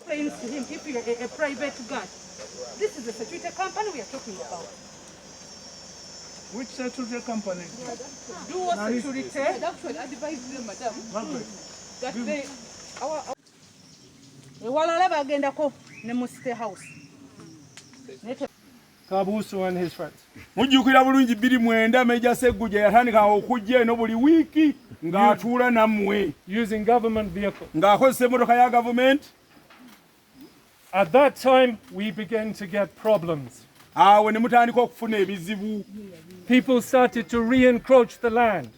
explains to him, if you're a private guard, this is the security company we are talking about. Which security company? Dual Security. I actually advised them, madam, that they... Ewalala bagendako ne mu State House. Nabuuso and his friends. Mujjukira bulungi 29 Major Segguja yatandika okujja eno buli wiiki ng'atuula nammwe. Using government vehicles. Ng'akozesa emmotoka ya government. At that time, we began to get problems. Awo ne mutandika okufuna ebizibu. People started to re-encroach the land.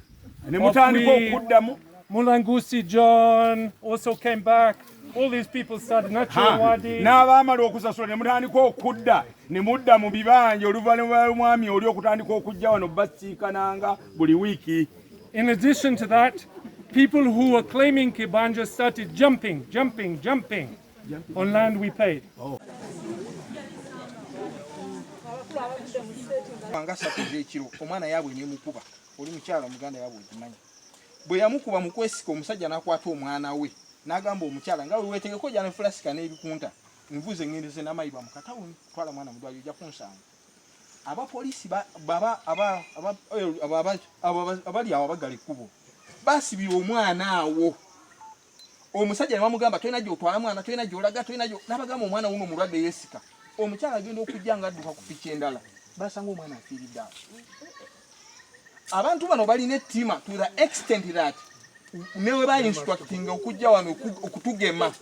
Ne mutandika okuddamu. Mulangusi John also came back. All these people started naturally. N'abaamala okusasula ne mutandika okudda ne mudda mu bibanja oluvannyuma lw'omwami oli okutandika okujja wano basiikananga buli wiiki. In addition to that, people who were claiming kibanja started jumping on land we paid. Omwana yabwe nemukuba oli mukyala muganda yabwe okimanyi bwe yamukuba mu kwesika omusajja n'akwata omwana we n'agamba omukyala nga weetegeko jja ne fulasika n'ebikunta nvuze ng'endeze n'amayiba mu katawuni twala mwana mu ddwaliro ojja kunsanga abapoliisi abali awo abagala ekkubo baasibira omwana awo omusajja ne bamugamba tolina gy'otwala mwana tolina gy'olaga tolina n'abagamba omwana wuno omulwadde yeesika omukyala agenda okujja nga adduka ku piki endala basanga omwana afiiridde awo abantu bano balina ettima to the extent that newe ba instructing okujja wano okutugema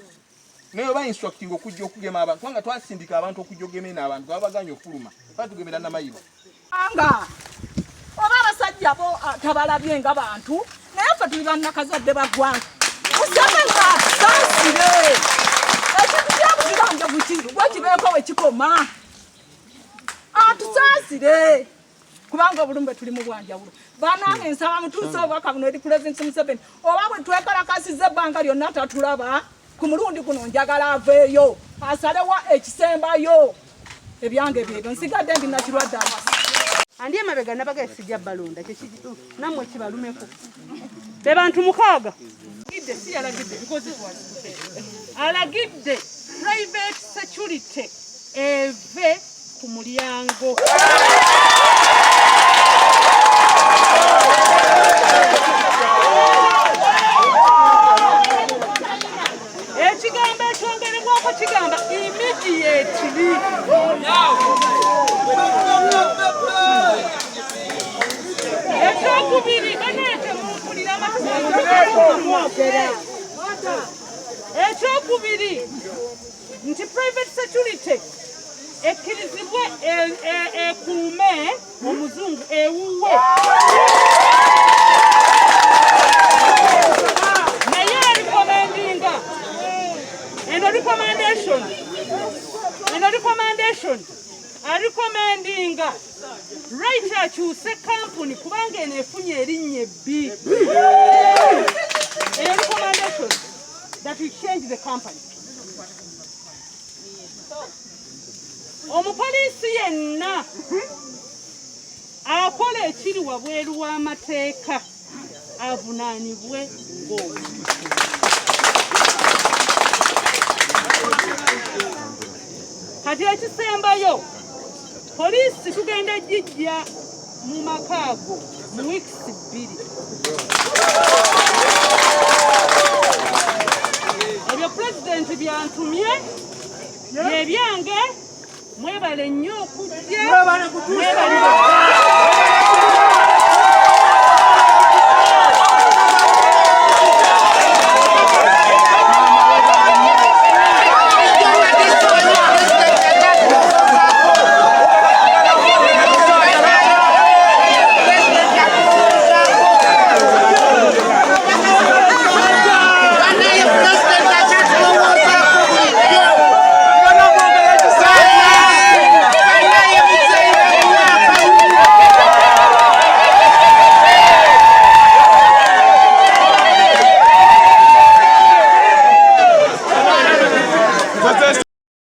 newe ba instructing okujja okugema abantu kubanga twasindika abantu okujja ogemena abantu babaganya okuluma batugemera n'amayiba anga oba abasajja bo tabalabye nga bantu naye ffe tuli bannakazadde baggwanga osanga sansire ekintu kyabuzibanja bukiru bwekibeeko wekikoma atusansire kubanga obulumbe tuli mu bwanjawulo banange nsaba mutuuse obubaka buno eri pulezidenti Museveni oba bwe twekalakasiza ebbanga lyonna tatulaba ku mulundi guno njagala aveeyo asalewo ekisembayo ebyange byebyo nsigadde ndi nakirwadde amasa andi emabega nabaga sijja balonda nammwe kibalumeko be bantu 6 si alagidde because it was alagidde private security eve ku mulyango ekigambo ekyongerebwako kigamba immediately ekyokubiri banete mumpulira ekyokubiri nti private security ekkirizibwe ekuume omuzungu ewuwe naye recommendinga eno recommendation recommendinga Wright akyuse Kampani kubanga eno efunye erinnya ebbi recommendation that we change the company. Omupoliisi yenna akola ekiri wabweru w'amateeka avunaanibwe ng'omuntu. Kati ekisembayo poliisi tugenda gijja mu makaago mu weeks 2. Ebyo pulezidenti byantumye byebyange mwebale nnyo okujja